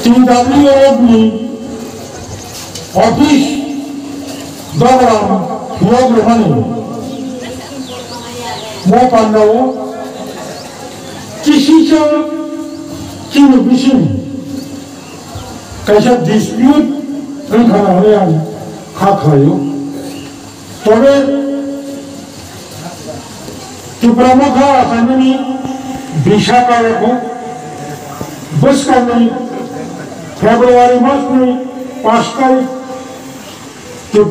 TWOB office दौरान लोग रहने वो पांडव किसी से किन विषय कैसा डिस्प्यूट रखा है हम खायो तबे प्रमुख आसानी विशाखा रखो बस का नहीं फेब्रुआरी मास में 5 तारीख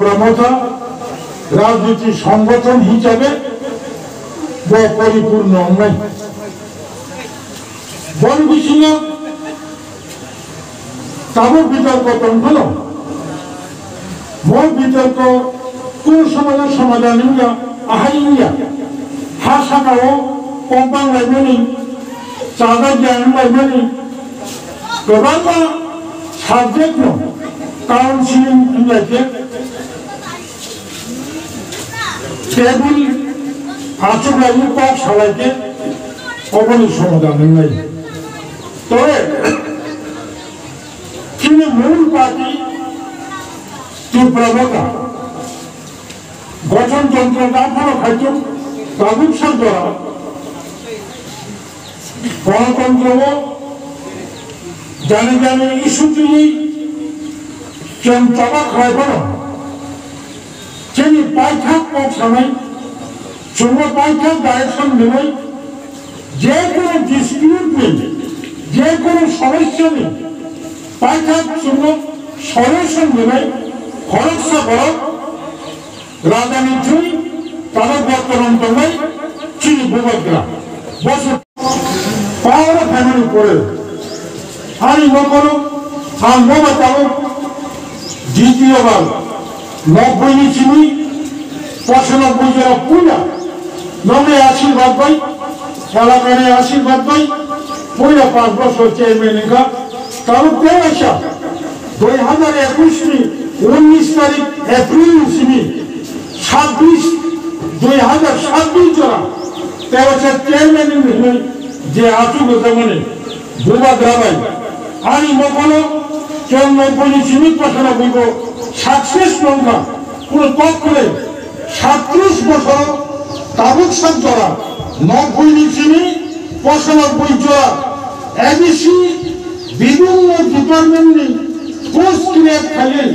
प्रमुख राजनीति संगठन हिसाब वो परिपूर्ण नहीं बन विषय तब वितर्क हलो वो वितर्क कौन समाधान आहाइया हा शाखाओ पंपां लाइमोनी चादा ज्ञान लाइमोनी गोबां साबजेक्ट नो काउंसिलिंग इंग्लिश टेबल आचुरायु पाक सालायके अबनि समाधान नहीं तबे किने मूल पार्टी प्रमुखा गठनतंत्र दाफानो खाद्य प्रागुपसार द्वारा गणतंत्र जाने जाने इशू जों चाबा खायबानो जोंनि पाइथाक मावसानाय जोङो पाइथाक डाइरेक्शन होनाय जेकुनु डिस्प्यूटनि जेकुनु समस्यानि पाइथाक जोङो सल्यूशन होनाय खरसा खरक राजनीति তারা বর্তমান সময় চিনি ভূগোলরা বছর পাওয়ার ফ্যামিলি করে আমি মকরো আর মমতাও দ্বিতীয়বার 90 চিনি 95 যারা পূজা নবে আশীর্বাদ পাই এলাকারে আশীর্বাদ পাই পয়লা 5 বছর চেয়ারম্যানকা তাও পেয়েছা 2021 19 তারিখ এপ্রিল চিনি 26 2026 जरा तेवचे चेयरमैन ने जे आचु जमाने दुबाद राबाय आणि मकोलो चेयरमैन पनी सीमित पसना बुगो सक्सेस नंगा पुरो टॉप करे 37 বছর তাবুক সব জরা 90 নিচিনি পসনা বই জরা এবিসি বিভিন্ন ডিপার্টমেন্টে পোস্ট ক্রিয়েট খালি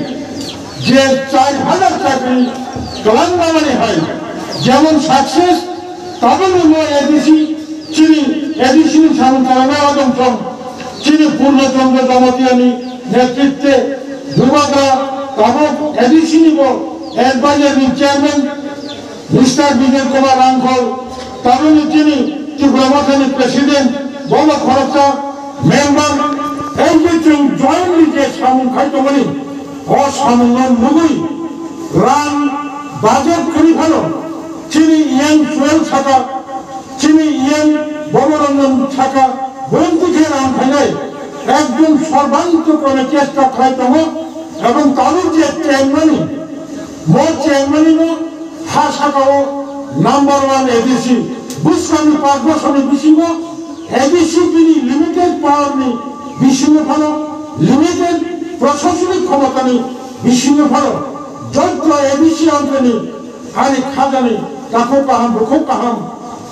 যে 4000 চাকরি কলাঙ্গামানে হয় যেমন সাকসেস তখন হলো এডিসি চিনি এডিসি সঞ্চালনা আদমসং চিনি পূর্ণচন্দ্র দমতিয়ানি নেতৃত্বে দুর্বাগা তখন এডিসি নিব অ্যাডভাইজারি চেয়ারম্যান মিস্টার বিজয় কুমার রাঙ্খল তখন চিনি ত্রিপুরামাখানি প্রেসিডেন্ট বল খরচা মেম্বার এই যে জয়েন্টলি যে সামুন খাইতো বলি অসামুন নুগুই রান বাজেট করি ভালো চিনি ইয়াং সোয়েল শাখা চিনি ইয়াং বনরঞ্জন শাখা বন্ধুকে নাম খাইলে একদম সর্বান্তক্রমে চেষ্টা খাইতম এবং তাদের যে চেয়ারম্যানি মোট চেয়ারম্যানি হা শাখাও নাম্বার 1 এডিসি বুঝকামি 5 বছরের বিশিঙ্গ এডিসি তিনি লিমিটেড পাওয়ার নি বিশিঙ্গ ভালো লিমিটেড প্রশাসনিক ক্ষমতা নি বিশিঙ্গ ভালো যন্ত্র এডিসি অন্তনি আরে খাজানি কাকো কাহাম বুখো কাহাম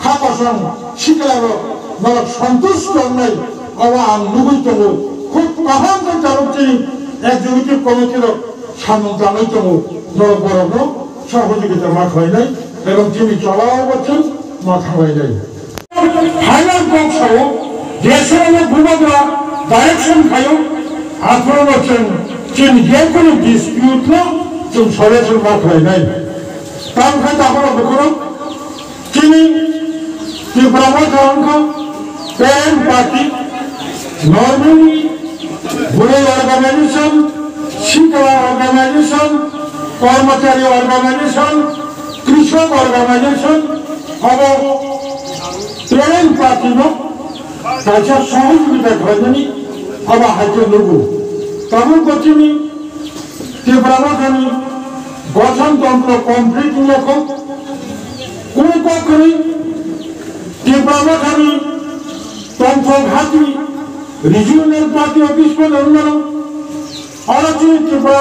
খাপাসাম শিখলারো নর সন্তুষ্ট নাই অবা আম নুগুইতম খুব কাহাম চালকটি এক্সিকিউটিভ কমিটির সামন জানাইতম নর বড় সহযোগিতা মাঠ হয় নাই এবং তিনি চলাও করছেন মাথা হয় নাই ফাইনাল বক্স সহ দেশের ভূভাগরা ডাইরেকশন খায়ও আপনারা বলছেন যে কোনো ডিসপিউট না তুমি সরাসরি মাঠ হয় নাই তার খাইতে আপনারা বলুন তিনি Tripura parent party normally rural organization শিক্ষা অর্গানাইজেশন কর্মচারী অর্গানাইজেশন কৃষক অর্গানাইজেশন এবং প্যারেন্ট পার্টি তাছাড়া সহযোগিতা করেনি আবার হাইতে লোক তেমন করছেনি ত্রিপুরাখানি গঠনতন্ত্র কমপ্লিট লেখক কোন পক্ষে ত্রিপুরাখানি তন্ত্রঘাতী regional party office पर उन्होंने और अच्छी त्रिपुरा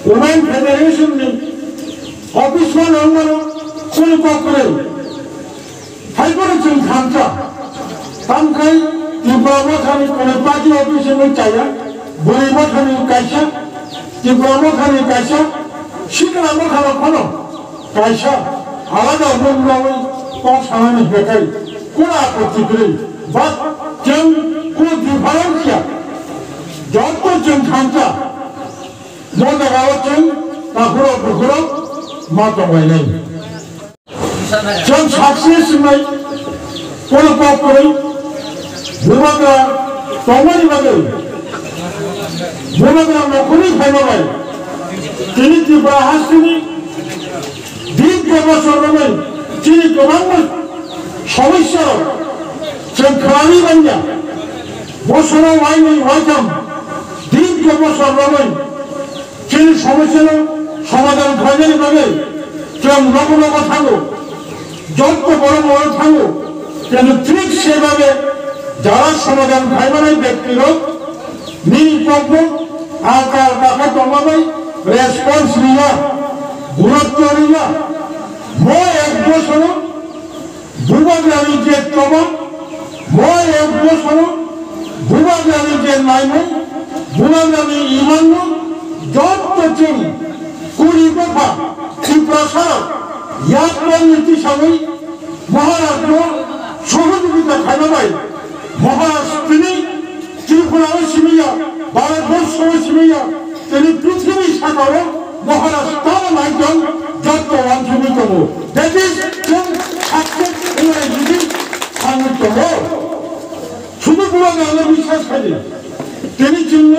वुमेन फेडरेशन ने ऑफिस पर उन्होंने कुल पकड़े हाइपर चुन खांचा तम कई त्रिपुरा में खाने कुल पार्टी ऑफिस में चाहिए बुरी में खाने कैसा त्रिपुरा में खाने कैसा शिकला में खाना खाना कैसा आलादा उन्होंने कौन सामने बैठाई कुला आपत्ति करी बस जंग को डिफरेंशिया जब को जंग खांचा मोटा गाँव जंग ताकुरो बुकुरो माता भाई नहीं जंग सक्सेस में कोई पाप करी बुमका तोमरी बदल बुमका नौकरी खाने वाले किन्हीं की बाहर दिन के बसों में किन्हीं कमांड समस्या जंखानी बन जा बसों वाई नहीं वाजम दिन के बसों में किन्हीं समस्या समाधान खाने लगे जब नौकरों का थांगो जब तो बड़े थांगो किन्हीं ट्रिक सेवा में ज़्यादा समाधान खाने नहीं देखते लोग नील पॉपो आकार काका तोमाबाई रेस्पॉन्स लिया गुरुत्व लिया मैं एक दोस्तों बुबाग्रामी के तोमा मैं एक दोस्तों बुबाग्रामी के नाइमो बुबाग्रामी ईमानो जॉब तो चुन कुली बफा त्रिपुरा याद पर नीति समय महाराष्ट्र शोभन की तखाना बाई महाराष्ट्र ने त्रिपुरा शिमिया भारतवर्ष शिमिया तेरी पृथ्वी साकारो महाराष्ट्र नाइजन जब तो वांचनी करो that is जब सक्सेस हुआ यदि सामने तो हो शुद्ध बुआ गाने विश्वास करें तेरी चिन्ह